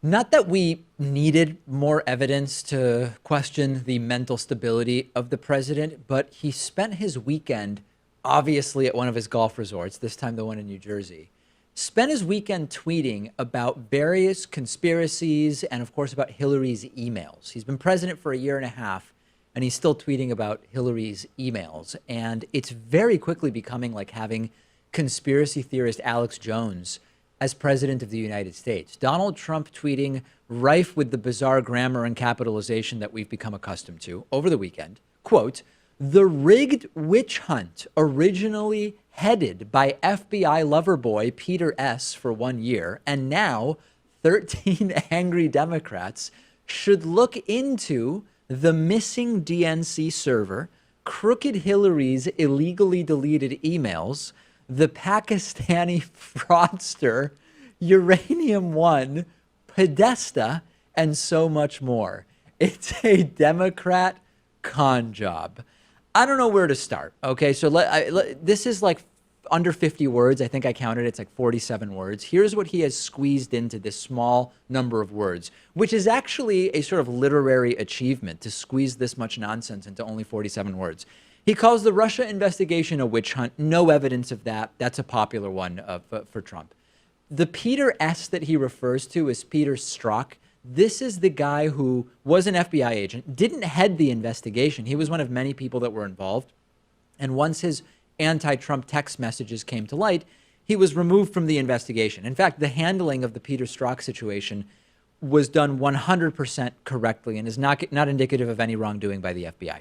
Not that we needed more evidence to question the mental stability of the president, but he spent his weekend, obviously at one of his golf resorts, this time the one in New Jersey, spent his weekend tweeting about various conspiracies and, of course, about Hillary's emails. He's been president for a year and a half, and he's still tweeting about Hillary's emails. And it's very quickly becoming like having conspiracy theorist Alex Jones as president of the United States. Donald Trump tweeting, rife with the bizarre grammar and capitalization that we've become accustomed to over the weekend, quote, the rigged witch hunt originally headed by FBI lover boy Peter S. for 1 year, and now 13 angry Democrats should look into the missing DNC server, crooked Hillary's illegally deleted emails, the Pakistani fraudster, Uranium One, Podesta, and so much more. It's a Democrat con job. I don't know where to start. Okay, so this is like under 50 words. I think I counted. It's like 47 words. Here's what he has squeezed into this small number of words, which is actually a sort of literary achievement to squeeze this much nonsense into only 47 words. He calls the Russia investigation a witch hunt. No evidence of that. That's a popular one for Trump. The Peter S. that he refers to is Peter Strzok. This is the guy who was an FBI agent, didn't head the investigation. He was one of many people that were involved. And once his anti-Trump text messages came to light, he was removed from the investigation. In fact, the handling of the Peter Strzok situation was done 100% correctly and is not indicative of any wrongdoing by the FBI.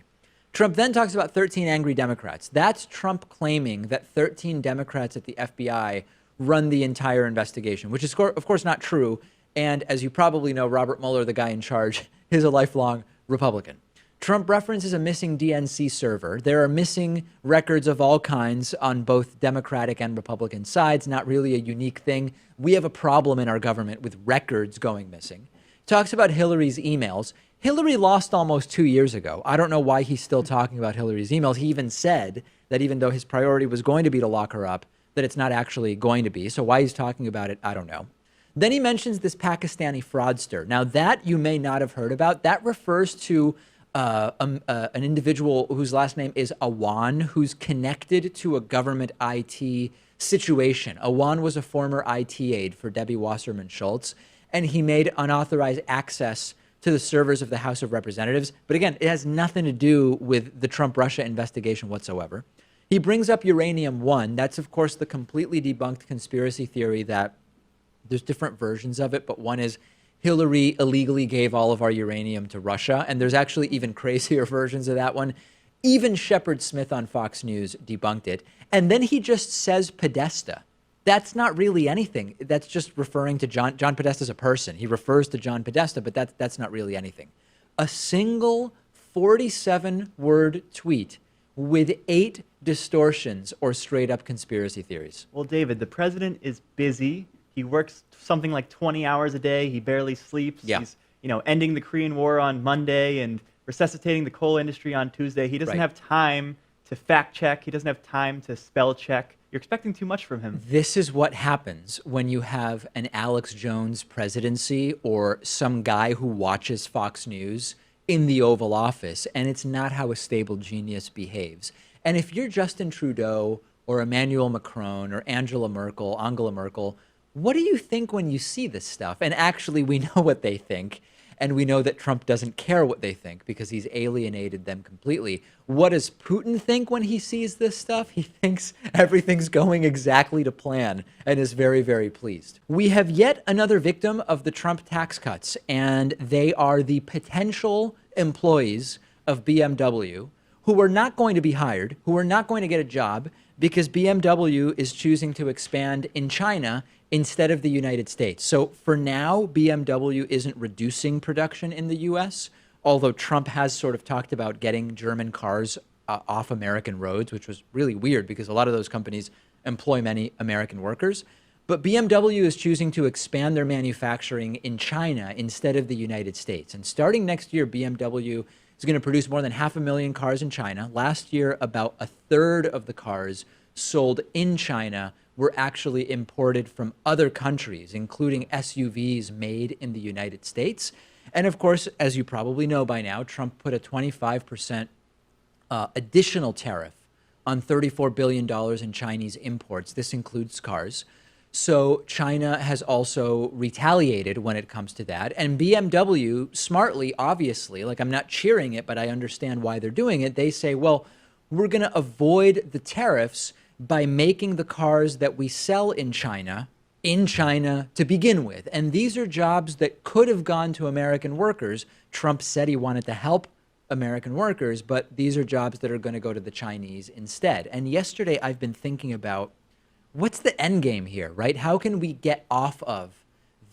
Trump then talks about 13 angry Democrats. That's Trump claiming that 13 Democrats at the FBI run the entire investigation, which is, of course, not true. And as you probably know, Robert Mueller, the guy in charge, is a lifelong Republican. Trump references a missing DNC server. There are missing records of all kinds on both Democratic and Republican sides, not really a unique thing. We have a problem in our government with records going missing. Talks about Hillary's emails. Hillary lost almost 2 years ago. I don't know why he's still talking about Hillary's emails. He even said that even though his priority was going to be to lock her up, that it's not actually going to be. So why he's talking about it, I don't know. Then he mentions this Pakistani fraudster. Now that you may not have heard about, that refers to an individual whose last name is Awan, who's connected to a government IT situation. Awan was a former IT aide for Debbie Wasserman Schultz, and he made unauthorized access to the servers of the House of Representatives. But again, it has nothing to do with the Trump-Russia investigation whatsoever. He brings up Uranium One. That's, of course, the completely debunked conspiracy theory that there's different versions of it, but one is Hillary illegally gave all of our uranium to Russia. And there's actually even crazier versions of that one. Even Shepard Smith on Fox News debunked it. And then he just says Podesta. That's not really anything. That's just referring to John Podesta's a person. He refers to John Podesta, but that's not really anything. A single 47-word tweet with 8 distortions or straight up conspiracy theories. Well, David, the president is busy. He works something like 20 hours a day. He barely sleeps. Yeah. He's, ending the Korean War on Monday and resuscitating the coal industry on Tuesday. He doesn't have time to fact check. He doesn't have time to spell check. You're expecting too much from him. This is what happens when you have an Alex Jones presidency or some guy who watches Fox News in the Oval Office, and it's not how a stable genius behaves. And if you're Justin Trudeau or Emmanuel Macron or Angela Merkel, what do you think when you see this stuff? And actually, we know what they think. And we know that Trump doesn't care what they think because he's alienated them completely. What does Putin think when he sees this stuff? He thinks everything's going exactly to plan and is very, very pleased. We have yet another victim of the Trump tax cuts, and they are the potential employees of BMW who are not going to be hired, who are not going to get a job because BMW is choosing to expand in China instead of the United States. So for now, BMW isn't reducing production in the US, although Trump has sort of talked about getting German cars off American roads, which was really weird because a lot of those companies employ many American workers. But BMW is choosing to expand their manufacturing in China instead of the United States. And starting next year, BMW is going to produce more than 500,000 cars in China. Last year, about a third of the cars sold in China were actually imported from other countries, including SUVs made in the United States. And of course, as you probably know by now, Trump put a 25% additional tariff on $34 billion in Chinese imports. This includes cars. So China has also retaliated when it comes to that. And BMW, smartly, obviously, like I'm not cheering it, but I understand why they're doing it. They say, well, we're going to avoid the tariffs by making the cars that we sell in China to begin with. And these are jobs that could have gone to American workers. Trump said he wanted to help American workers, but these are jobs that are going to go to the Chinese instead. And yesterday I've been thinking about what's the end game here, right? How can we get off of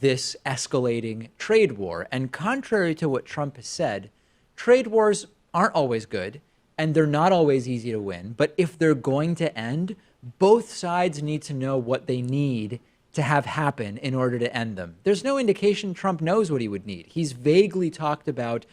this escalating trade war? And contrary to what Trump has said, trade wars aren't always good and they're not always easy to win. But if they're going to end, both sides need to know what they need to have happen in order to end them. There's no indication Trump knows what he would need. He's vaguely talked about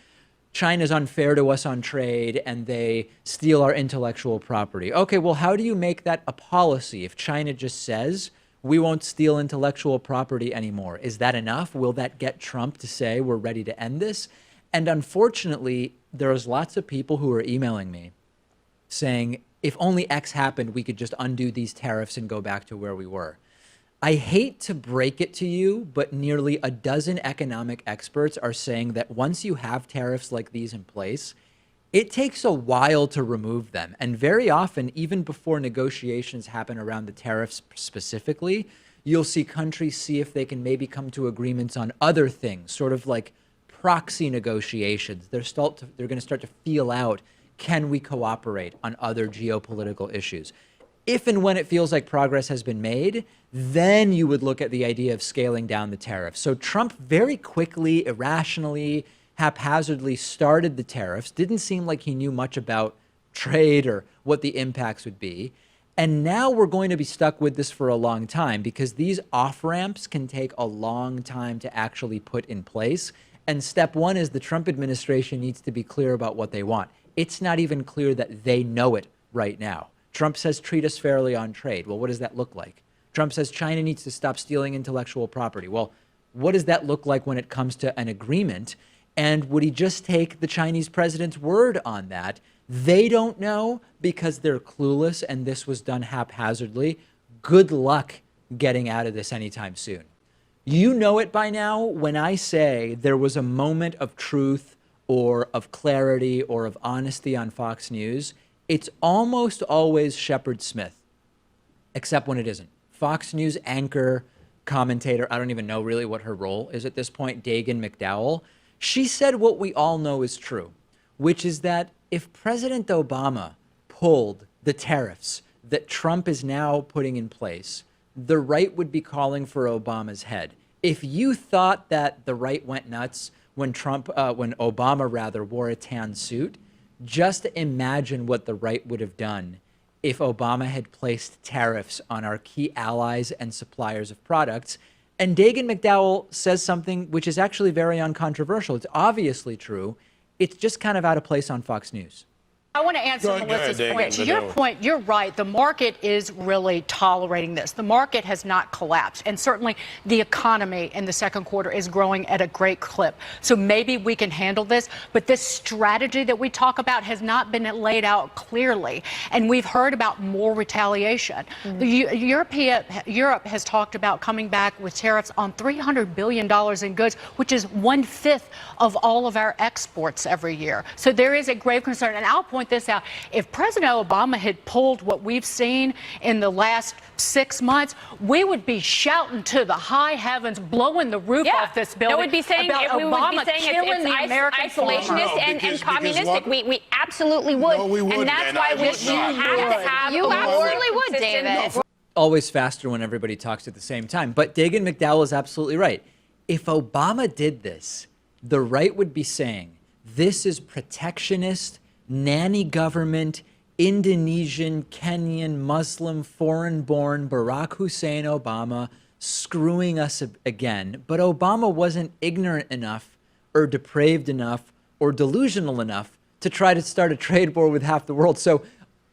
China's unfair to us on trade and they steal our intellectual property. Okay, well, how do you make that a policy if China just says we won't steal intellectual property anymore? Is that enough? Will that get Trump to say we're ready to end this? And unfortunately, there's lots of people who are emailing me saying if only X happened, we could just undo these tariffs and go back to where we were. I hate to break it to you, but nearly a dozen economic experts are saying that once you have tariffs like these in place, it takes a while to remove them. And very often, even before negotiations happen around the tariffs specifically, you'll see countries see if they can maybe come to agreements on other things, sort of like proxy negotiations. They're going to start to feel out, can we cooperate on other geopolitical issues? If and when it feels like progress has been made, then you would look at the idea of scaling down the tariffs. So Trump very quickly, irrationally, haphazardly started the tariffs. Didn't seem like he knew much about trade or what the impacts would be. And now we're going to be stuck with this for a long time because these off-ramps can take a long time to actually put in place. And step one is the Trump administration needs to be clear about what they want. It's not even clear that they know it right now. Trump says, treat us fairly on trade. Well, what does that look like? Trump says China needs to stop stealing intellectual property. Well, what does that look like when it comes to an agreement? And would he just take the Chinese president's word on that? They don't know because they're clueless and this was done haphazardly. Good luck getting out of this anytime soon. You know it by now when I say there was a moment of truth or of clarity or of honesty on Fox News. It's almost always Shepard Smith, except when it isn't. Fox News anchor, commentator, I don't even know really what her role is at this point, Dagan McDowell. She said what we all know is true, which is that if President Obama pulled the tariffs that Trump is now putting in place, the right would be calling for Obama's head. If you thought that the right went nuts when Obama wore a tan suit, just imagine what the right would have done if Obama had placed tariffs on our key allies and suppliers of products. And Dagan McDowell says something which is actually very uncontroversial. It's obviously true. It's just kind of out of place on Fox News. I want to answer Melissa's point. To your point, you're right. The market is really tolerating this. The market has not collapsed. And certainly the economy in the second quarter is growing at a great clip. So maybe we can handle this. But this strategy that we talk about has not been laid out clearly. And we've heard about more retaliation. Europe has talked about coming back with tariffs on $300 billion in goods, which is 1/5 of all of our exports every year. So there is a grave concern. And I'll point this out. If President Obama had pulled what we've seen in the last 6 months, we would be shouting to the high heavens, blowing the roof off this building. We would be saying Obama killing the American isolationist and communistic. We absolutely would. No, we wouldn't. And that's why we have to have You absolutely would, David. Always faster when everybody talks at the same time. But Dagan McDowell is absolutely right. If Obama did this, the right would be saying, this is protectionist, nanny government, Indonesian, Kenyan, Muslim, foreign-born Barack Hussein Obama screwing us again. But Obama wasn't ignorant enough or depraved enough or delusional enough to try to start a trade war with half the world. So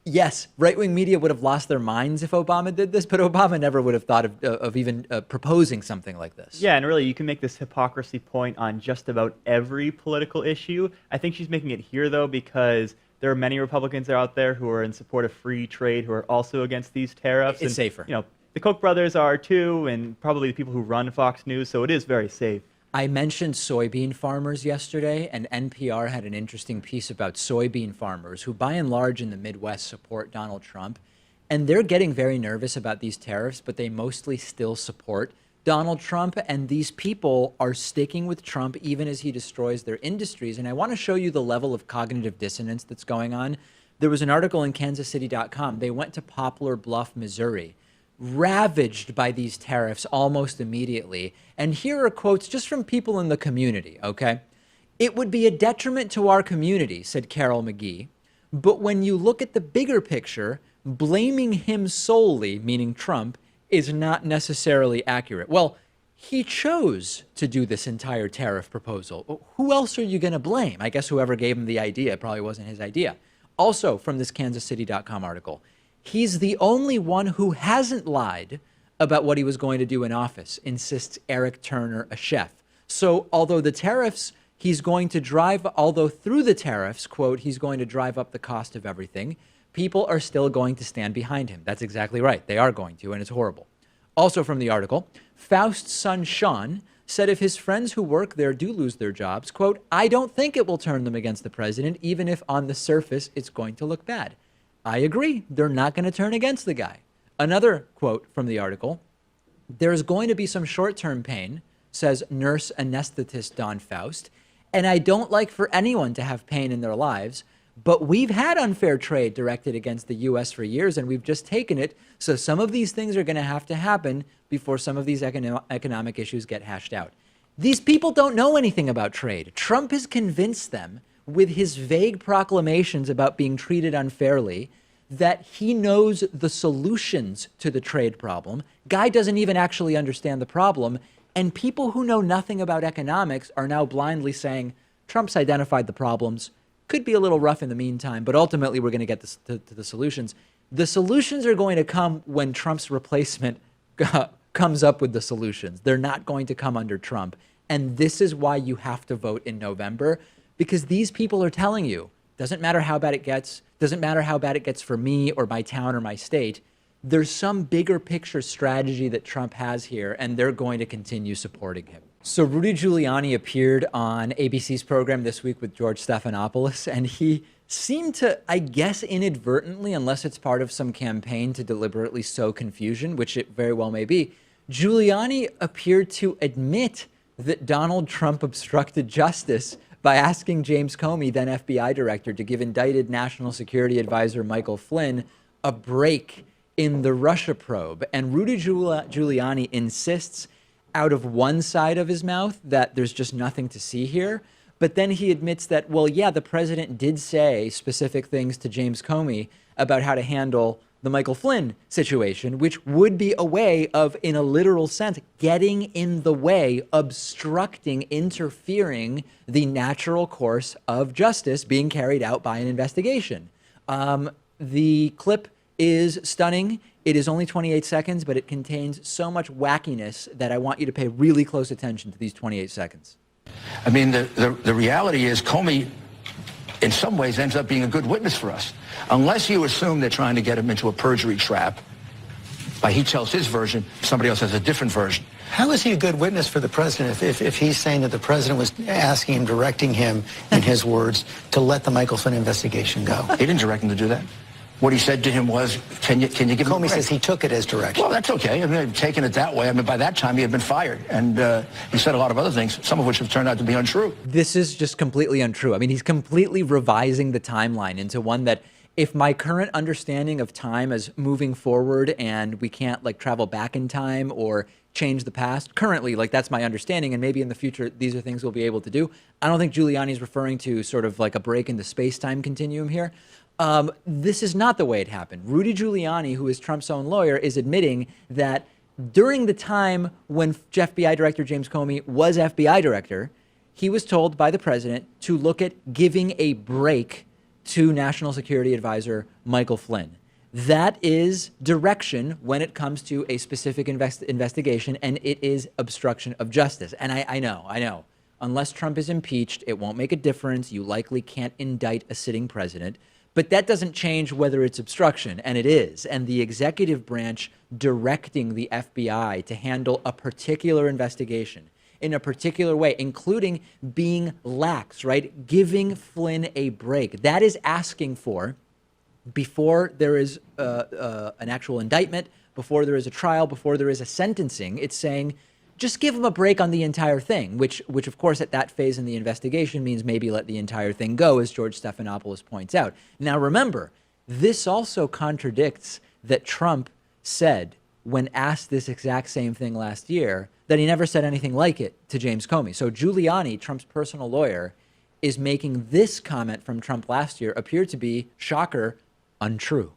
Yes, right-wing media would have lost their minds if Obama did this, but Obama never would have thought of even proposing something like this. Yeah, and really, you can make this hypocrisy point on just about every political issue. I think she's making it here, though, because there are many Republicans out there who are in support of free trade, who are also against these tariffs. It's safer. The Koch brothers are too, and probably the people who run Fox News, so it is very safe. I mentioned soybean farmers yesterday, and NPR had an interesting piece about soybean farmers who, by and large, in the Midwest support Donald Trump. And they're getting very nervous about these tariffs, but they mostly still support Donald Trump. And these people are sticking with Trump even as he destroys their industries. And I want to show you the level of cognitive dissonance that's going on. There was an article in KansasCity.com. They went to Poplar Bluff, Missouri, ravaged by these tariffs almost immediately. And here are quotes just from people in the community, okay? "It would be a detriment to our community," said Carol McGee. "But when you look at the bigger picture, blaming him solely," meaning Trump, "is not necessarily accurate." Well, he chose to do this entire tariff proposal. Who else are you going to blame? I guess whoever gave him the idea probably wasn't his idea. Also from this KansasCity.com article, "He's the only one who hasn't lied about what he was going to do in office," insists Eric Turner, a chef. So although the tariffs, although through the tariffs, quote, "he's going to drive up the cost of everything," people are still going to stand behind him. That's exactly right. They are going to, and it's horrible. Also from the article, Faust's son, Sean, said if his friends who work there do lose their jobs, quote, "I don't think it will turn them against the president, even if on the surface it's going to look bad." I agree. They're not going to turn against the guy. Another quote from the article, "There's going to be some short-term pain," says nurse anesthetist Don Faust, "and I don't like for anyone to have pain in their lives, but we've had unfair trade directed against the U.S. for years, and we've just taken it, so some of these things are going to have to happen before some of these economic issues get hashed out." These people don't know anything about trade. Trump has convinced them with his vague proclamations about being treated unfairly that he knows the solutions to the trade problem. Guy doesn't even actually understand the problem. And people who know nothing about economics are now blindly saying, Trump's identified the problems, could be a little rough in the meantime, but ultimately we're going to get to the solutions. The solutions are going to come when Trump's replacement comes up with the solutions. They're not going to come under Trump. And this is why you have to vote in November, because these people are telling you, doesn't matter how bad it gets, doesn't matter how bad it gets for me or my town or my state, there's some bigger picture strategy that Trump has here, and they're going to continue supporting him. So Rudy Giuliani appeared on ABC's program this week with George Stephanopoulos, and he seemed to, I guess inadvertently, unless it's part of some campaign to deliberately sow confusion, which it very well may be, Giuliani appeared to admit that Donald Trump obstructed justice by asking James Comey, then FBI director, to give indicted National Security Advisor Michael Flynn a break in the Russia probe. And Rudy Giuliani insists out of one side of his mouth that there's just nothing to see here. But then he admits that, well, yeah, the president did say specific things to James Comey about how to handle the Michael Flynn situation, which would be a way of, in a literal sense, getting in the way, obstructing, interfering the natural course of justice being carried out by an investigation. The clip is stunning. It is only 28 seconds, but it contains so much wackiness that I want you to pay really close attention to these 28 seconds. I mean, the reality is Comey, in some ways, ends up being a good witness for us. Unless you assume they're trying to get him into a perjury trap, by he tells his version, somebody else has a different version. How is he a good witness for the president if he's saying that the president was asking him, directing him, in his words, to let the Michael Flynn investigation go? He didn't direct him to do that. What he said to him was, can you give him a break? Comey says he took it as direction. Well, that's okay. I mean, taking it that way. I mean, by that time, he had been fired. And he said a lot of other things, some of which have turned out to be untrue. This is just completely untrue. I mean, he's completely revising the timeline into one that, if my current understanding of time is moving forward and we can't like travel back in time or change the past, currently, like that's my understanding, and maybe in the future these are things we'll be able to do. I don't think Giuliani's referring to sort of like a break in the space-time continuum here. This is not the way it happened. Rudy Giuliani, who is Trump's own lawyer, is admitting that during the time when FBI Director James Comey was FBI director, he was told by the president to look at giving a break to National Security Advisor Michael Flynn. That is direction when it comes to a specific investigation, and it is obstruction of justice. And I know. Unless Trump is impeached, it won't make a difference. You likely can't indict a sitting president. But that doesn't change whether it's obstruction, and it is. And the executive branch directing the FBI to handle a particular investigation in a particular way, including being lax, right? Giving Flynn a break. That is asking for, before there is an actual indictment, before there is a trial, before there is a sentencing, it's saying, just give him a break on the entire thing, which of course at that phase in the investigation means maybe let the entire thing go, as George Stephanopoulos points out. Now remember, this also contradicts that Trump said when asked this exact same thing last year that he never said anything like it to James Comey. So Giuliani, Trump's personal lawyer, is making this comment from Trump last year appear to be, shocker, untrue.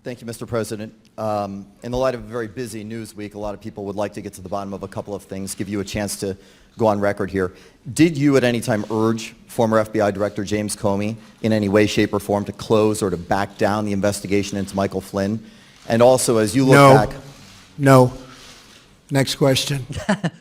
Thank you, Mr. President. In the light of a very busy news week, a lot of people would like to get to the bottom of a couple of things, give you a chance to go on record here. Did you at any time urge former FBI Director James Comey in any way, shape, or form to close or to back down the investigation into Michael Flynn? And also, as you look back... No. Next question.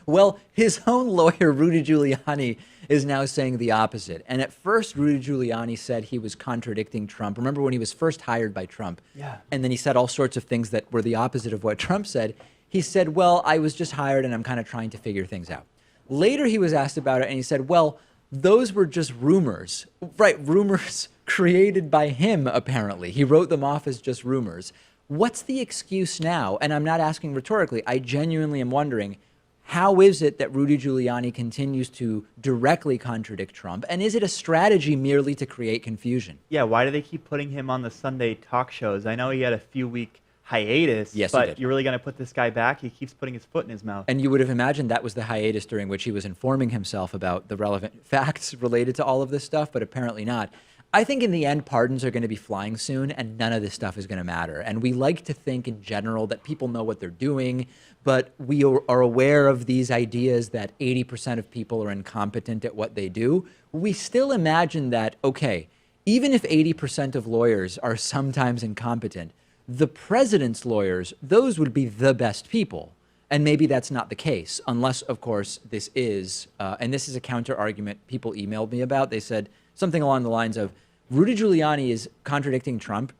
Well, his own lawyer, Rudy Giuliani, is now saying the opposite. And at first, Rudy Giuliani said he was contradicting Trump. Remember when he was first hired by Trump? Yeah. And then he said all sorts of things that were the opposite of what Trump said. He said, well, I was just hired and I'm kind of trying to figure things out. Later, he was asked about it and he said, well, those were just rumors. Right, rumors created by him, apparently. He wrote them off as just rumors. What's the excuse now? And I'm not asking rhetorically. I genuinely am wondering, how is it that Rudy Giuliani continues to directly contradict Trump? And is it a strategy merely to create confusion? Yeah, why do they keep putting him on the Sunday talk shows? I know he had a few-week hiatus, yes, but you're really going to put this guy back? He keeps putting his foot in his mouth. And you would have imagined that was the hiatus during which he was informing himself about the relevant facts related to all of this stuff, but apparently not. I think in the end, pardons are going to be flying soon, and none of this stuff is going to matter. And we like to think in general that people know what they're doing, but we are aware of these ideas that 80% of people are incompetent at what they do. We still imagine that, okay, even if 80% of lawyers are sometimes incompetent, the president's lawyers, those would be the best people. And maybe that's not the case, unless, of course, this is, and this is a counter argument people emailed me about. They said something along the lines of, Rudy Giuliani is contradicting Trump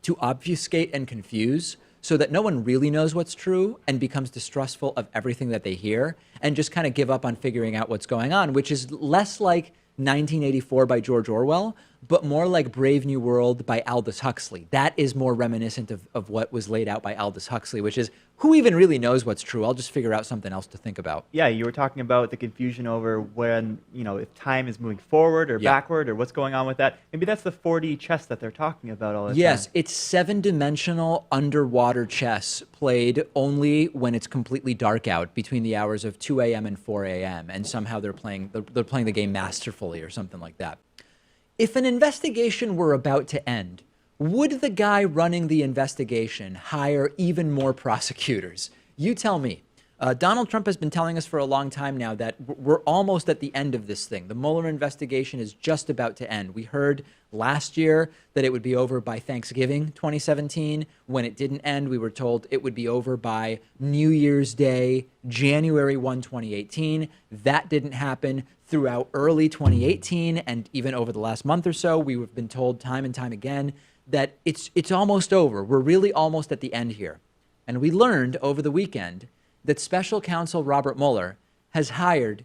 to obfuscate and confuse so that no one really knows what's true and becomes distrustful of everything that they hear and just kind of give up on figuring out what's going on, which is less like 1984 by George Orwell, but more like Brave New World by Aldous Huxley. That is more reminiscent of what was laid out by Aldous Huxley, which is, who even really knows what's true? I'll just figure out something else to think about. Yeah, you were talking about the confusion over when, if time is moving forward or backward or what's going on with that. Maybe that's the 4D chess that they're talking about all the time. Yes, it's 7-dimensional underwater chess played only when it's completely dark out between the hours of 2 a.m. and 4 a.m. And somehow they're playing the game masterfully or something like that. If an investigation were about to end, would the guy running the investigation hire even more prosecutors? You tell me. Donald Trump has been telling us for a long time now that we're almost at the end of this thing. The Mueller investigation is just about to end. We heard last year that it would be over by Thanksgiving 2017. When it didn't end, we were told it would be over by New Year's Day, January 1, 2018. That didn't happen. Throughout early 2018 and even over the last month or so, we've been told time and time again that it's almost over. We're really almost at the end here. And we learned over the weekend that special counsel Robert Mueller has hired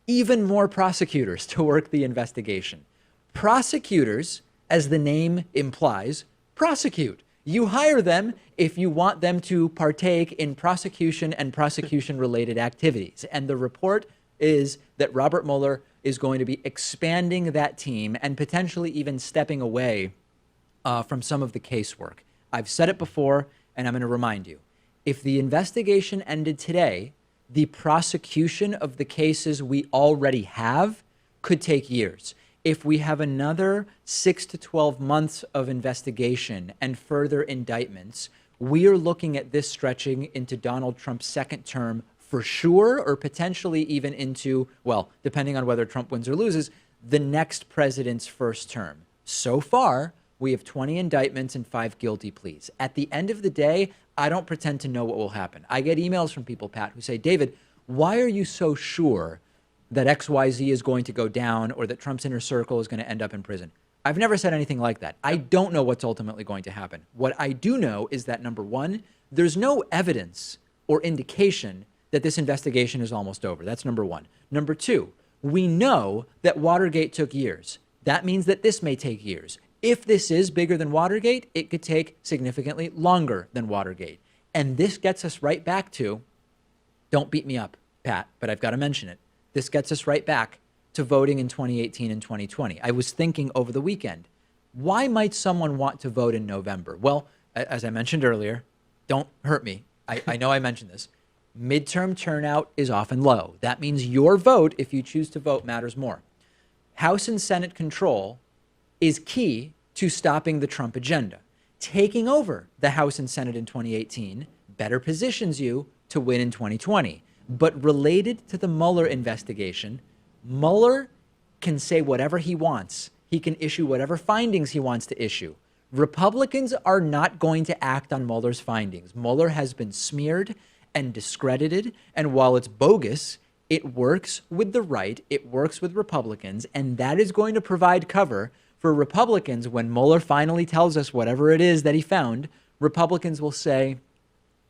even more prosecutors to work the investigation. Prosecutors, as the name implies, prosecute. You hire them if you want them to partake in prosecution and prosecution-related activities. And the report is that Robert Mueller is going to be expanding that team and potentially even stepping away from some of the casework. I've said it before, and I'm going to remind you. If the investigation ended today, the prosecution of the cases we already have could take years. If we have another 6 to 12 months of investigation and further indictments, we are looking at this stretching into Donald Trump's second term for sure, or potentially even into, well, depending on whether Trump wins or loses, the next president's first term. So far, we have 20 indictments and 5 guilty pleas. At the end of the day, I don't pretend to know what will happen. I get emails from people, Pat, who say, David, why are you so sure that XYZ is going to go down or that Trump's inner circle is going to end up in prison? I've never said anything like that. I don't know what's ultimately going to happen. What I do know is that, number one, there's no evidence or indication that this investigation is almost over. That's number one. Number two, we know that Watergate took years. That means that this may take years. If this is bigger than Watergate, it could take significantly longer than Watergate. And this gets us right back to, don't beat me up, Pat, but I've got to mention it. This gets us right back to voting in 2018 and 2020. I was thinking over the weekend, why might someone want to vote in November? Well, as I mentioned earlier, don't hurt me. I know I mentioned this. Midterm turnout is often low. That means your vote, if you choose to vote, matters more. House and Senate control is key to stopping the Trump agenda. Taking over the House and Senate in 2018 better positions you to win in 2020. But related to the Mueller investigation, Mueller can say whatever he wants. He can issue whatever findings he wants to issue. Republicans are not going to act on Mueller's findings. Mueller has been smeared and discredited, and while it's bogus, it works with the right, it works with Republicans, and that is going to provide cover for Republicans when Mueller finally tells us whatever it is that he found. Republicans will say,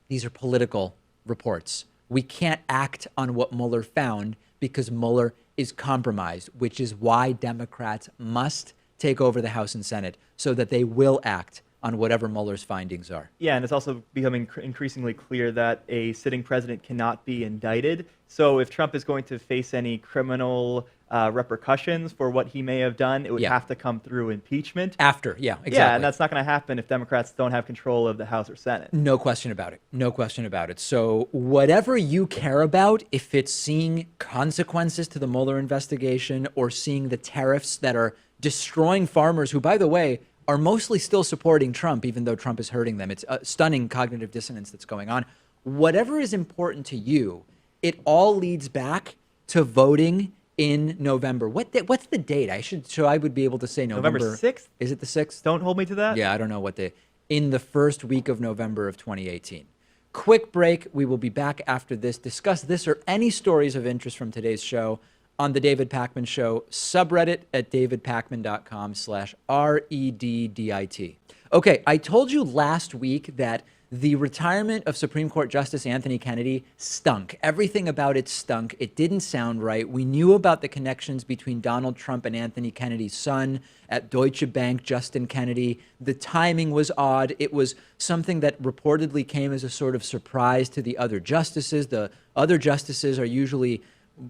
these are political reports. We can't act on what Mueller found because Mueller is compromised, which is why Democrats must take over the House and Senate so that they will act on whatever Mueller's findings are. Yeah, and it's also becoming increasingly clear that a sitting president cannot be indicted. So if Trump is going to face any criminal repercussions for what he may have done, it would have to come through impeachment. After, yeah, exactly. Yeah, and that's not going to happen if Democrats don't have control of the House or Senate. No question about it. No question about it. So whatever you care about, if it's seeing consequences to the Mueller investigation or seeing the tariffs that are destroying farmers who, by the way, are mostly still supporting Trump, even though Trump is hurting them. It's a stunning cognitive dissonance that's going on. Whatever is important to you, it all leads back to voting in November. What's the date? I would be able to say November 6th? Is it the 6th? Don't hold me to that. Yeah, I don't know what day. In the first week of November of 2018. Quick break. We will be back after this. Discuss this or any stories of interest from today's show on the David Pakman Show subreddit at davidpakman.com/REDDIT. Okay, I told you last week that the retirement of Supreme Court Justice Anthony Kennedy stunk. Everything about it stunk. It didn't sound right. We knew about the connections between Donald Trump and Anthony Kennedy's son at Deutsche Bank, Justin Kennedy. The timing was odd. It was something that reportedly came as a sort of surprise to the other justices. The other justices are usually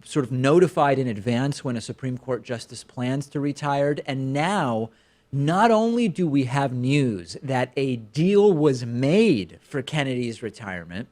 sort of notified in advance when a Supreme Court justice plans to retire. And now, not only do we have news that a deal was made for Kennedy's retirement,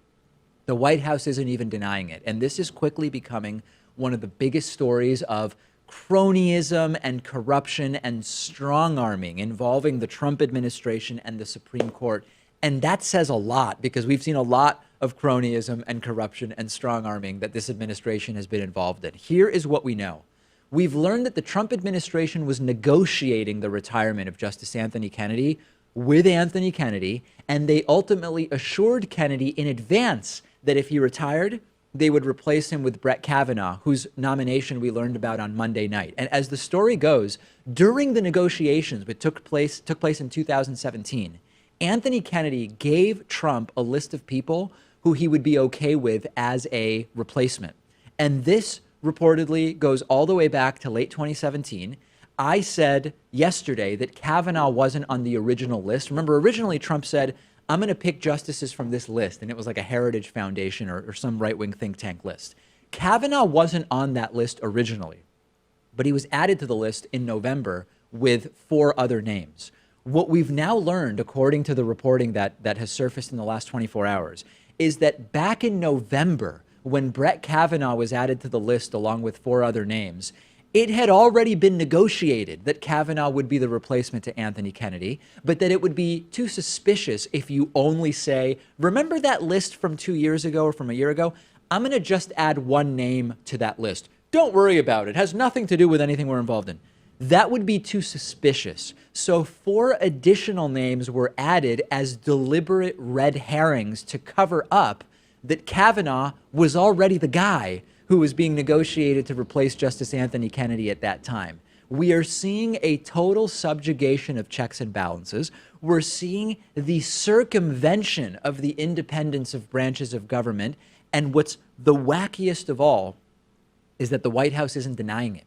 the White House isn't even denying it. And this is quickly becoming one of the biggest stories of cronyism and corruption and strong-arming involving the Trump administration and the Supreme Court. And that says a lot because we've seen a lot of cronyism and corruption and strong-arming that this administration has been involved in. Here is what we know. We've learned that the Trump administration was negotiating the retirement of Justice Anthony Kennedy with Anthony Kennedy, and they ultimately assured Kennedy in advance that if he retired, they would replace him with Brett Kavanaugh, whose nomination we learned about on Monday night. And as the story goes, during the negotiations that took place in 2017, Anthony Kennedy gave Trump a list of people who he would be okay with as a replacement. And this reportedly goes all the way back to late 2017. I said yesterday that Kavanaugh wasn't on the original list. Remember, originally Trump said, I'm going to pick justices from this list. And it was like a Heritage Foundation or some right-wing think tank list. Kavanaugh wasn't on that list originally, but he was added to the list in November with 4 other names. What we've now learned, according to the reporting that has surfaced in the last 24 hours, is that back in November, when Brett Kavanaugh was added to the list along with 4 other names, it had already been negotiated that Kavanaugh would be the replacement to Anthony Kennedy, but that it would be too suspicious if you only say, remember that list from 2 years ago or from a year ago? I'm going to just add one name to that list. Don't worry about it. It has nothing to do with anything we're involved in. That would be too suspicious. So 4 additional names were added as deliberate red herrings to cover up that Kavanaugh was already the guy who was being negotiated to replace Justice Anthony Kennedy at that time. We are seeing a total subjugation of checks and balances. We're seeing the circumvention of the independence of branches of government. And what's the wackiest of all is that the White House isn't denying it.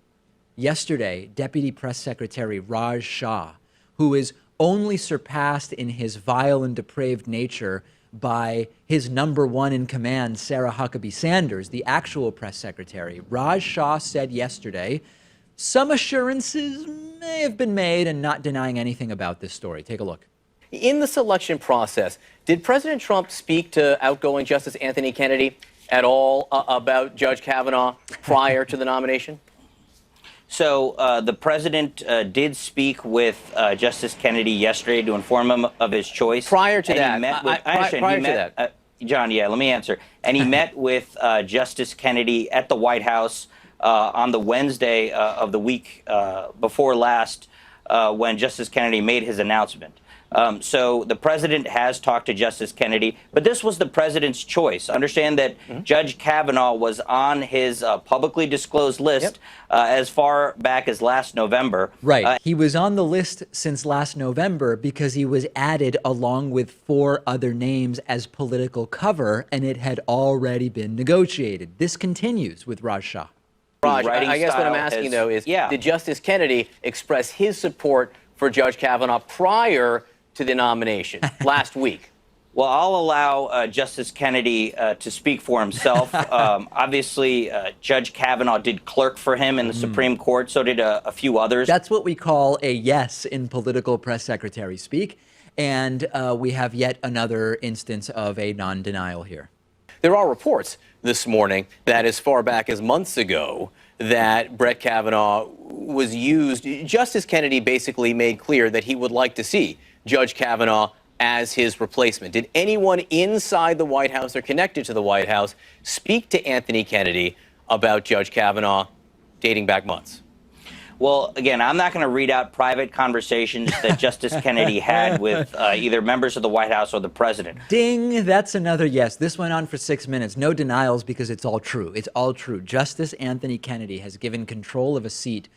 Yesterday, Deputy Press Secretary Raj Shah, who is only surpassed in his vile and depraved nature by his number one in command, Sarah Huckabee Sanders, the actual press secretary, Raj Shah said yesterday, some assurances may have been made and not denying anything about this story. Take a look. In the selection process, did President Trump speak to outgoing Justice Anthony Kennedy at all about Judge Kavanaugh prior to the nomination? So the president did speak with Justice Kennedy yesterday to inform him of his choice. Prior to that, he met with, prior to that. John, yeah, let me answer. And he met with Justice Kennedy at the White House on the Wednesday of the week before last when Justice Kennedy made his announcement. So the president has talked to Justice Kennedy, but this was the president's choice. Understand that Judge Kavanaugh was on his publicly disclosed list as far back as last November. Right. He was on the list since last November because he was added along with 4 other names as political cover, and it had already been negotiated. This continues with Raj Shah. Raj, I guess what I'm asking, though, is did Justice Kennedy express his support for Judge Kavanaugh prior to the nomination last week? Well, I'll allow Justice Kennedy to speak for himself. Obviously, Judge Kavanaugh did clerk for him in the Supreme Court. So did a few others. That's what we call a yes in political press secretary speak. And we have yet another instance of a non-denial here. There are reports this morning that as far back as months ago that Brett Kavanaugh was used. Justice Kennedy basically made clear that he would like to see Judge Kavanaugh as his replacement. Did anyone inside the White House or connected to the White House speak to Anthony Kennedy about Judge Kavanaugh dating back months? Well, again, I'm not going to read out private conversations that Justice Kennedy had with either members of the White House or the president. Ding, that's another yes. This went on for 6 minutes. No denials because it's all true. It's all true. Justice Anthony Kennedy has given control of a seat,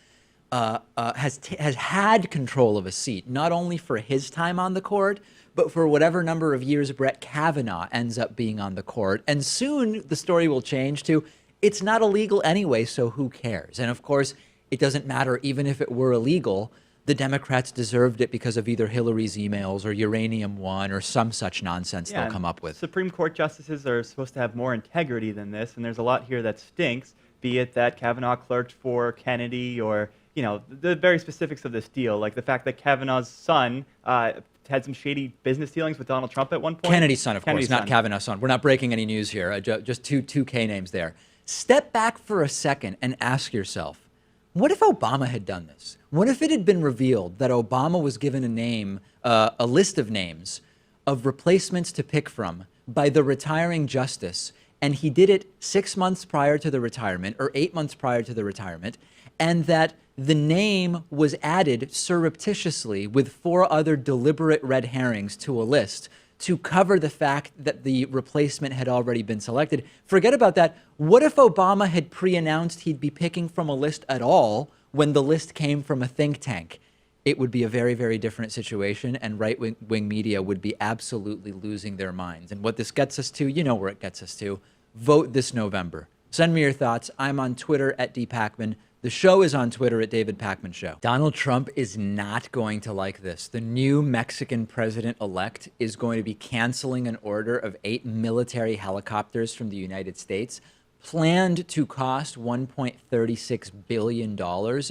has had control of a seat, not only for his time on the court, but for whatever number of years Brett Kavanaugh ends up being on the court. And soon the story will change to, it's not illegal anyway, so who cares? And of course, it doesn't matter even if it were illegal. The Democrats deserved it because of either Hillary's emails or Uranium One or some such nonsense they'll come up with. Supreme Court justices are supposed to have more integrity than this, and there's a lot here that stinks, be it that Kavanaugh clerked for Kennedy or, you know, the very specifics of this deal, like the fact that Kavanaugh's son had some shady business dealings with Donald Trump at one point. Kennedy's son, of course, not Kavanaugh's son. We're not breaking any news here, just two K names there. Step back for a second and ask yourself, what if Obama had done this? What if it had been revealed that Obama was given a name, a list of names of replacements to pick from by the retiring justice, and he did it 6 months prior to the retirement or 8 months prior to the retirement, and that the name was added surreptitiously with 4 other deliberate red herrings to a list to cover the fact that the replacement had already been selected. Forget about that. What if Obama had pre-announced he'd be picking from a list at all when the list came from a think tank? It would be a very, very different situation, and right-wing media would be absolutely losing their minds. And what this gets us to, you know where it gets us to. Vote this November. Send me your thoughts. I'm on Twitter at @DPakman. The show is on Twitter at David Pakman Show. Donald Trump is not going to like this. The new Mexican president-elect is going to be canceling an order of 8 military helicopters from the United States, planned to cost $1.36 billion.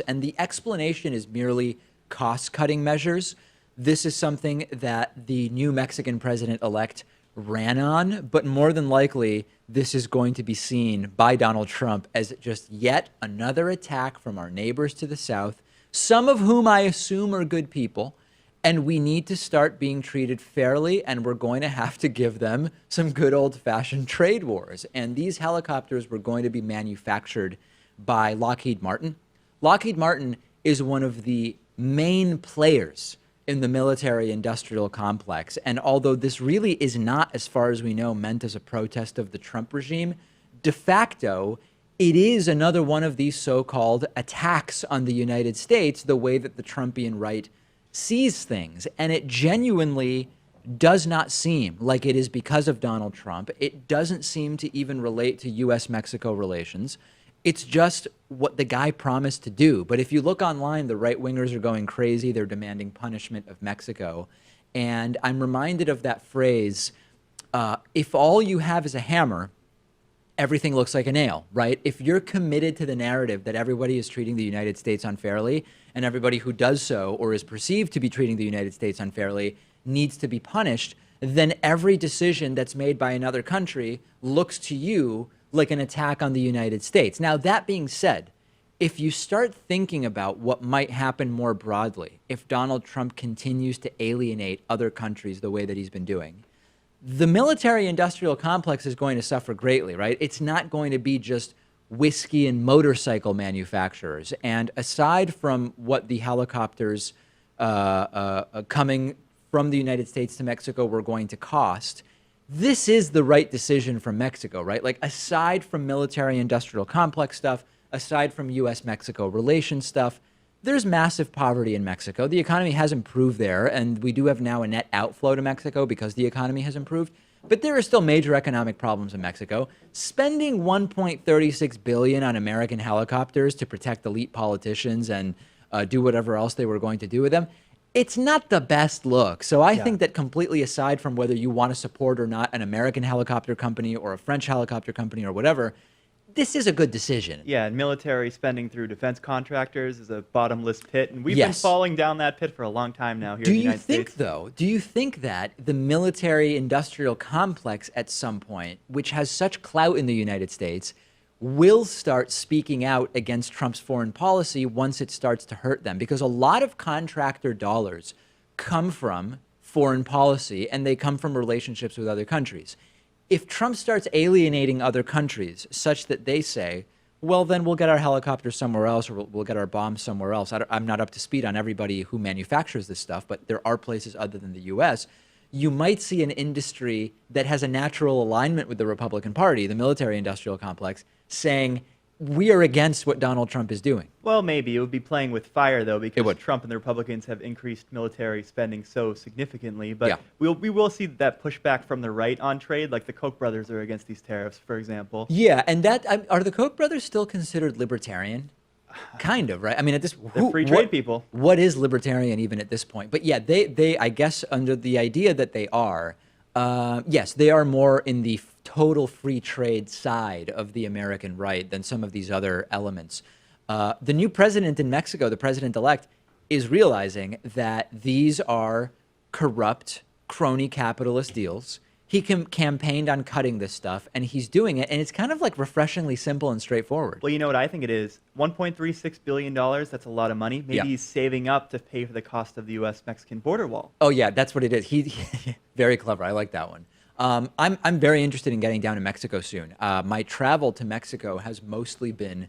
And the explanation is merely cost-cutting measures. This is something that the new Mexican president-elect ran on, but more than likely, this is going to be seen by Donald Trump as just yet another attack from our neighbors to the south, some of whom I assume are good people, and we need to start being treated fairly, and we're going to have to give them some good old-fashioned trade wars. And these helicopters were going to be manufactured by Lockheed Martin. Lockheed Martin is one of the main players in the military-industrial complex. And although this really is not, as far as we know, meant as a protest of the Trump regime, de facto, it is another one of these so-called attacks on the United States, the way that the Trumpian right sees things. And it genuinely does not seem like it is because of Donald Trump. It doesn't seem to even relate to U.S.-Mexico relations. It's just what the guy promised to do. But if you look online, the right-wingers are going crazy. They're demanding punishment of Mexico. And I'm reminded of that phrase, if all you have is a hammer, everything looks like a nail, right? If you're committed to the narrative that everybody is treating the United States unfairly, and everybody who does so or is perceived to be treating the United States unfairly needs to be punished, then every decision that's made by another country looks to you like an attack on the United States. Now, that being said, if you start thinking about what might happen more broadly if Donald Trump continues to alienate other countries the way that he's been doing, the military-industrial complex is going to suffer greatly, right? It's not going to be just whiskey and motorcycle manufacturers. And aside from what the helicopters coming from the United States to Mexico were going to cost, this is the right decision from Mexico, right? Like, aside from military-industrial complex stuff, aside from U.S.-Mexico relations stuff, there's massive poverty in Mexico. The economy has improved there, and we do have now a net outflow to Mexico because the economy has improved. But there are still major economic problems in Mexico. Spending $1.36 billion on American helicopters to protect elite politicians and do whatever else they were going to do with them, it's not the best look. So I think that completely aside from whether you want to support or not an American helicopter company or a French helicopter company or whatever, this is a good decision. Yeah, and military spending through defense contractors is a bottomless pit, and we've been falling down that pit for a long time now here in the United States. Do you think that the military-industrial complex at some point, which has such clout in the United States, will start speaking out against Trump's foreign policy once it starts to hurt them? Because a lot of contractor dollars come from foreign policy, and they come from relationships with other countries. If Trump starts alienating other countries such that they say, well, then we'll get our helicopters somewhere else, or we'll get our bombs somewhere else. I'm not up to speed on everybody who manufactures this stuff, but there are places other than the U.S. You might see an industry that has a natural alignment with the Republican Party, the military-industrial complex, saying, we are against what Donald Trump is doing. Well, maybe. It would be playing with fire, though, because Trump and the Republicans have increased military spending so significantly. But we will see that pushback from the right on trade, like the Koch brothers are against these tariffs, for example. Yeah, and are the Koch brothers still considered libertarian? Kind of, right? I mean, at this, they're free trade people. What is libertarian even at this point? But yeah, they I guess under the idea that they are, yes, they are more in the total free trade side of the American right than some of these other elements. The new president in Mexico, the president-elect, is realizing that these are corrupt, crony capitalist deals. He campaigned on cutting this stuff, and he's doing it, and it's kind of like refreshingly simple and straightforward. Well, you know what I think it is? $1.36 billion, that's a lot of money. Maybe he's saving up to pay for the cost of the U.S.-Mexican border wall. Oh, yeah, that's what it is. He very clever. I like that one. I'm very interested in getting down to Mexico soon. My travel to Mexico has mostly been,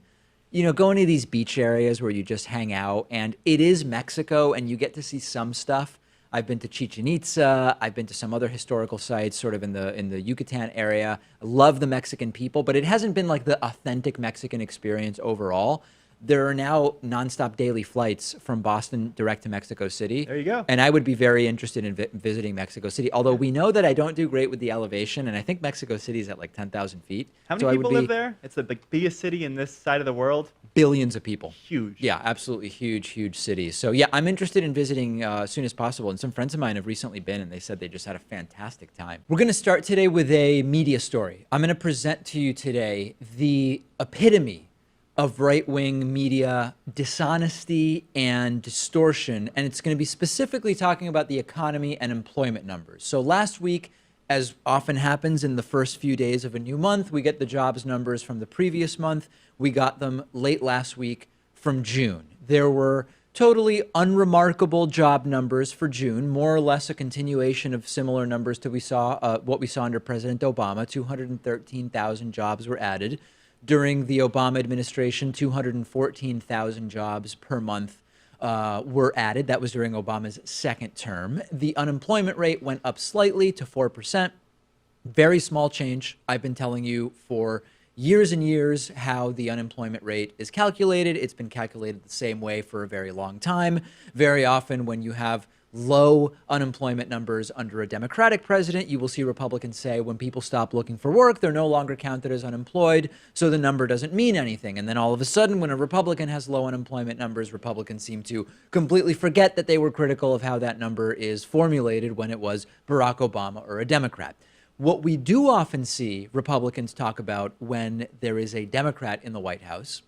going to these beach areas where you just hang out, and it is Mexico, and you get to see some stuff. I've been to Chichen Itza. I've been to some other historical sites sort of in the Yucatan area. I love the Mexican people, but it hasn't been like the authentic Mexican experience overall. There are now nonstop daily flights from Boston direct to Mexico City. There you go. And I would be very interested in visiting Mexico City, although we know that I don't do great with the elevation, and I think Mexico City is at like 10,000 feet. How many people live there? It's the biggest city in this side of the world. Billions of people. Huge. Yeah, absolutely huge, huge city. So yeah, I'm interested in visiting as soon as possible. And some friends of mine have recently been, and they said they just had a fantastic time. We're going to start today with a media story. I'm going to present to you today the epitome of right-wing media dishonesty and distortion, and it's going to be specifically talking about the economy and employment numbers. So last week, as often happens in the first few days of a new month, we get the jobs numbers from the previous month. We got them late last week from June. There were totally unremarkable job numbers for June, more or less a continuation of similar numbers to what we saw under President Obama. 213,000 jobs were added. During the Obama administration, 214,000 jobs per month were added. That was during Obama's second term. The unemployment rate went up slightly to 4%. Very small change. I've been telling you for years and years how the unemployment rate is calculated. It's been calculated the same way for a very long time. Very often when you have low unemployment numbers under a Democratic president, you will see Republicans say when people stop looking for work, they're no longer counted as unemployed, so the number doesn't mean anything. And then all of a sudden, when a Republican has low unemployment numbers, Republicans seem to completely forget that they were critical of how that number is formulated when it was Barack Obama or a Democrat. What we do often see Republicans talk about when there is a Democrat in the White House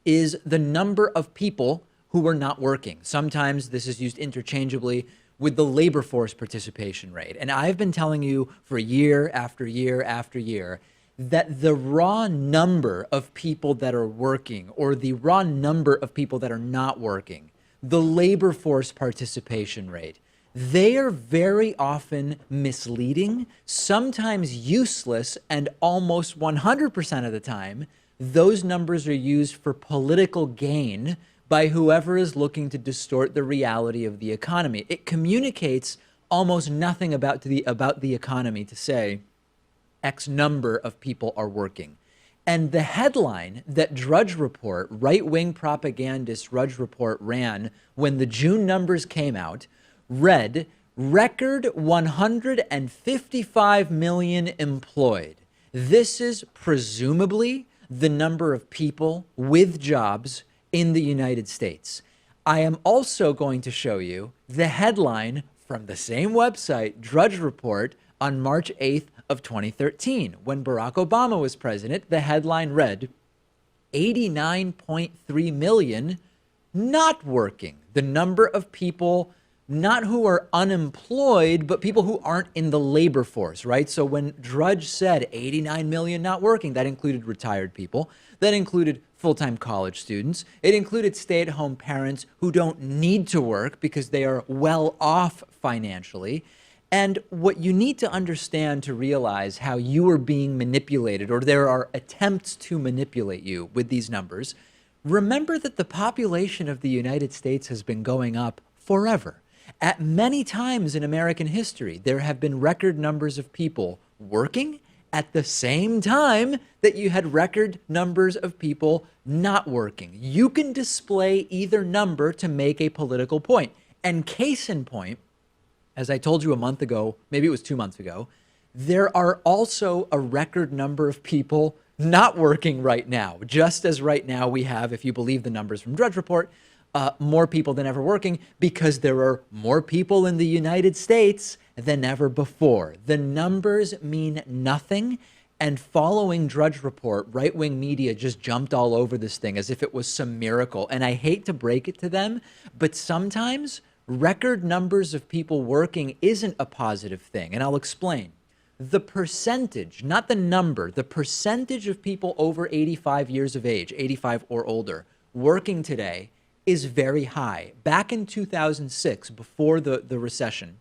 is the number of people who are not working. Sometimes this is used interchangeably with the labor force participation rate. And I've been telling you for year after year after year that the raw number of people that are working or the raw number of people that are not working, the labor force participation rate, they are very often misleading, sometimes useless, and almost 100% of the time, those numbers are used for political gain by whoever is looking to distort the reality of the economy. It communicates almost nothing about the economy to say X number of people are working. And the headline that Drudge Report, right-wing propagandist Drudge Report ran when the June numbers came out read, record 155 million employed. This is presumably the number of people with jobs in the United States. I am also going to show you the headline from the same website, Drudge Report, on March 8th of 2013. When Barack Obama was president, the headline read, 89.3 million not working. The number of people not who are unemployed, but people who aren't in the labor force, right? So when Drudge said 89 million not working, that included retired people, that included full-time college students, it included stay-at-home parents who don't need to work because they are well off financially. And what you need to understand to realize how you are being manipulated, or there are attempts to manipulate you with these numbers, remember that the population of the United States has been going up forever. At many times in American history, there have been record numbers of people working at the same time that you had record numbers of people not working. You can display either number to make a political point. And case in point, as I told you a month ago, maybe it was 2 months ago, there are also a record number of people not working right now. Just as right now we have, if you believe the numbers from Drudge Report, more people than ever working because there are more people in the United States than ever before. The numbers mean nothing. And following Drudge Report, right-wing media just jumped all over this thing as if it was some miracle. And I hate to break it to them, but sometimes record numbers of people working isn't a positive thing. And I'll explain. The percentage, not the number, the percentage of people over 85 years of age, 85 or older, working today is very high. Back in 2006, before the recession,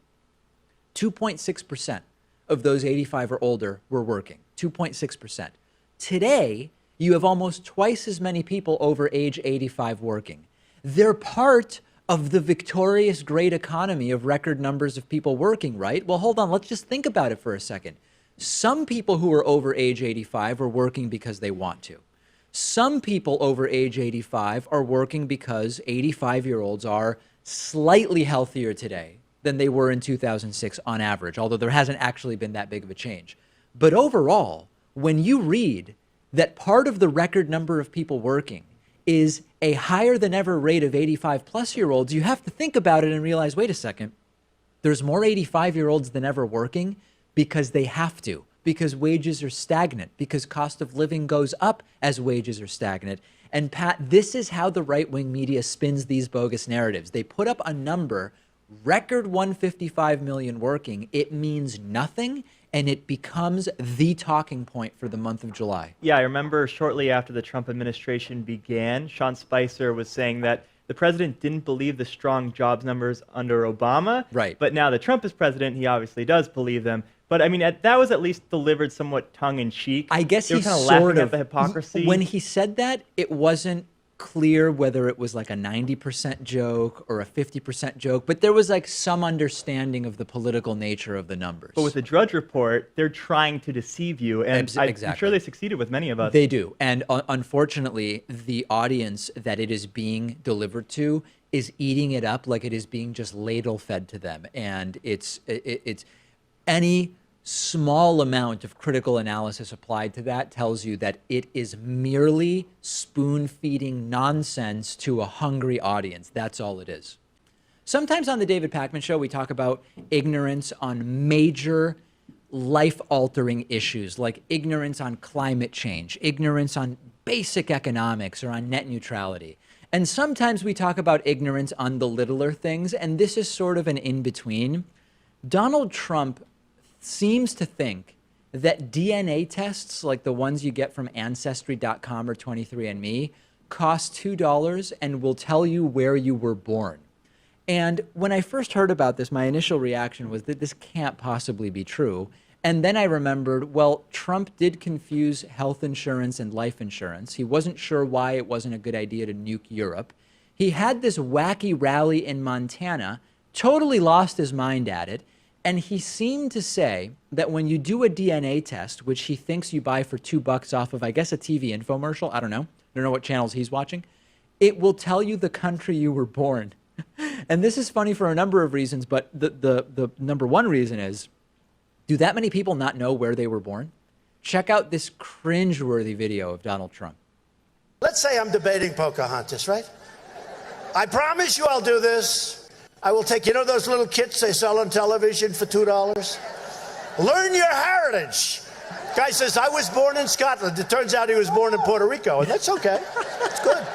2.6% of those 85 or older were working, 2.6%. Today, you have almost twice as many people over age 85 working. They're part of the victorious great economy of record numbers of people working, right? Well, hold on, let's just think about it for a second. Some people who are over age 85 are working because they want to. Some people over age 85 are working because 85-year-olds are slightly healthier today than they were in 2006 on average, although there hasn't actually been that big of a change. But overall, when you read that part of the record number of people working is a higher than ever rate of 85-plus-year-olds, you have to think about it and realize, wait a second, there's more 85-year-olds than ever working because they have to. Because wages are stagnant, because cost of living goes up as wages are stagnant. And Pat, this is how the right-wing media spins these bogus narratives. They put up a number, record 155 million working. It means nothing, and it becomes the talking point for the month of July. Yeah, I remember shortly after the Trump administration began, Sean Spicer was saying that the president didn't believe the strong jobs numbers under Obama. Right. But now that Trump is president, he obviously does believe them. But I mean, that was at least delivered somewhat tongue-in-cheek. I guess they were he kind of sort laughing of at the hypocrisy. When he said that, it wasn't clear whether it was like a 90% joke or a 50% joke, but there was like some understanding of the political nature of the numbers. But with the Drudge Report, they're trying to deceive you, and I'm sure they succeeded with many of us. They do, and unfortunately, the audience that it is being delivered to is eating it up like it is being just ladle fed to them, and it's any small amount of critical analysis applied to that tells you that it is merely spoon-feeding nonsense to a hungry audience. That's all it is. Sometimes on the David Pakman Show, we talk about ignorance on major life-altering issues, like ignorance on climate change, ignorance on basic economics, or on net neutrality. And sometimes we talk about ignorance on the littler things, and this is sort of an in-between. Donald Trump seems to think that DNA tests, like the ones you get from Ancestry.com or 23andMe, cost $2 and will tell you where you were born. And when I first heard about this, my initial reaction was that this can't possibly be true. And then I remembered, well, Trump did confuse health insurance and life insurance. He wasn't sure why it wasn't a good idea to nuke Europe. He had this wacky rally in Montana, totally lost his mind at it. And he seemed to say that when you do a DNA test, which he thinks you buy for $2 off of, I guess, a TV infomercial, I don't know what channels he's watching, it will tell you the country you were born. And this is funny for a number of reasons, but the number one reason is, do that many people not know where they were born? Check out this cringeworthy video of Donald Trump. Let's say I'm debating Pocahontas, right? I promise you I'll do this. I will take, those little kits they sell on television for $2? Learn your heritage. Guy says, I was born in Scotland. It turns out he was born in Puerto Rico, and that's okay. It's good.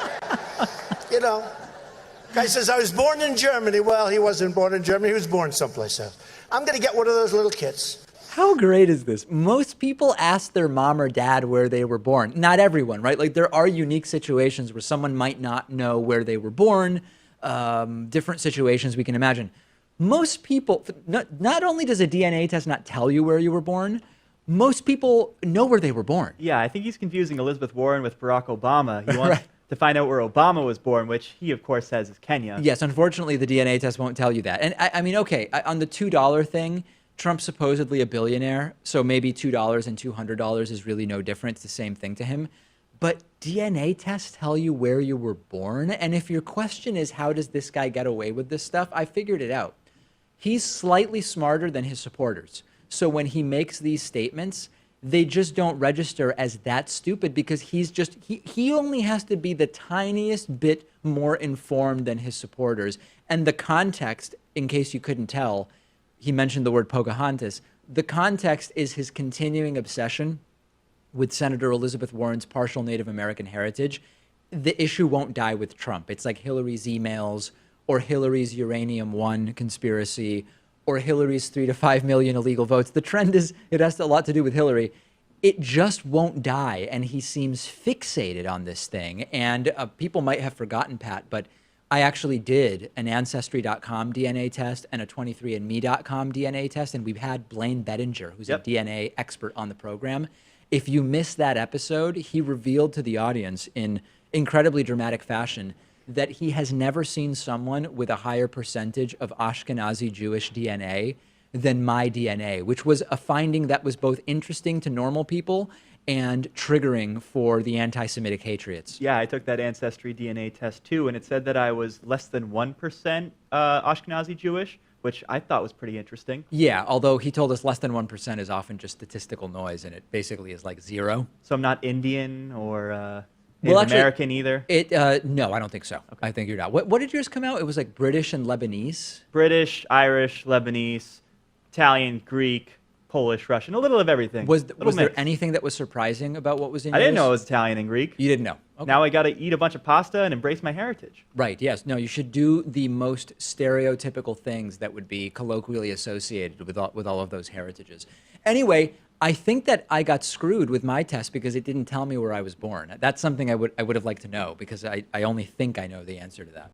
Guy says, I was born in Germany. Well, he wasn't born in Germany. He was born someplace else. I'm going to get one of those little kits. How great is this? Most people ask their mom or dad where they were born. Not everyone, right? Like there are unique situations where someone might not know where they were born. Different situations we can imagine. Most people, not only does a DNA test not tell you where you were born, most people know where they were born. Yeah, I think he's confusing Elizabeth Warren with Barack Obama. He wants to find out where Obama was born, which he, of course, says is Kenya. Yes, unfortunately, the DNA test won't tell you that. And I mean, okay, on the $2 thing, Trump's supposedly a billionaire, so maybe $2 and $200 is really no different. It's the same thing to him. But DNA tests tell you where you were born. And if your question is, how does this guy get away with this stuff? I figured it out. He's slightly smarter than his supporters. So when he makes these statements, they just don't register as that stupid because he only has to be the tiniest bit more informed than his supporters. And the context, in case you couldn't tell, he mentioned the word Pocahontas. The context is his continuing obsession with Senator Elizabeth Warren's partial Native American heritage. The issue won't die with Trump. It's like Hillary's emails or Hillary's Uranium One conspiracy or Hillary's 3 to 5 million illegal votes. The trend is it has a lot to do with Hillary. It just won't die, and he seems fixated on this thing. And people might have forgotten, Pat, but I actually did an Ancestry.com DNA test and a 23andMe.com DNA test, and we've had Blaine Bettinger, who's a DNA expert on the program. If you missed that episode, he revealed to the audience in incredibly dramatic fashion that he has never seen someone with a higher percentage of Ashkenazi Jewish DNA than my DNA, which was a finding that was both interesting to normal people and triggering for the anti-Semitic hatriots. Yeah, I took that Ancestry DNA test too, and it said that I was less than 1% Ashkenazi Jewish, which I thought was pretty interesting. Yeah, although he told us less than 1% is often just statistical noise, and it basically is like 0. So I'm not Indian or American either? No, I don't think so. Okay. I think you're not. What did yours come out? It was like British and Lebanese? British, Irish, Lebanese, Italian, Greek, Polish, Russian, a little of everything. Was there anything that was surprising about what was in yours? I didn't know it was Italian and Greek. You didn't know? Okay. Now I got to eat a bunch of pasta and embrace my heritage. Right, yes. No, you should do the most stereotypical things that would be colloquially associated with all of those heritages. Anyway, I think that I got screwed with my test because it didn't tell me where I was born. That's something I would have liked to know because I only think I know the answer to that.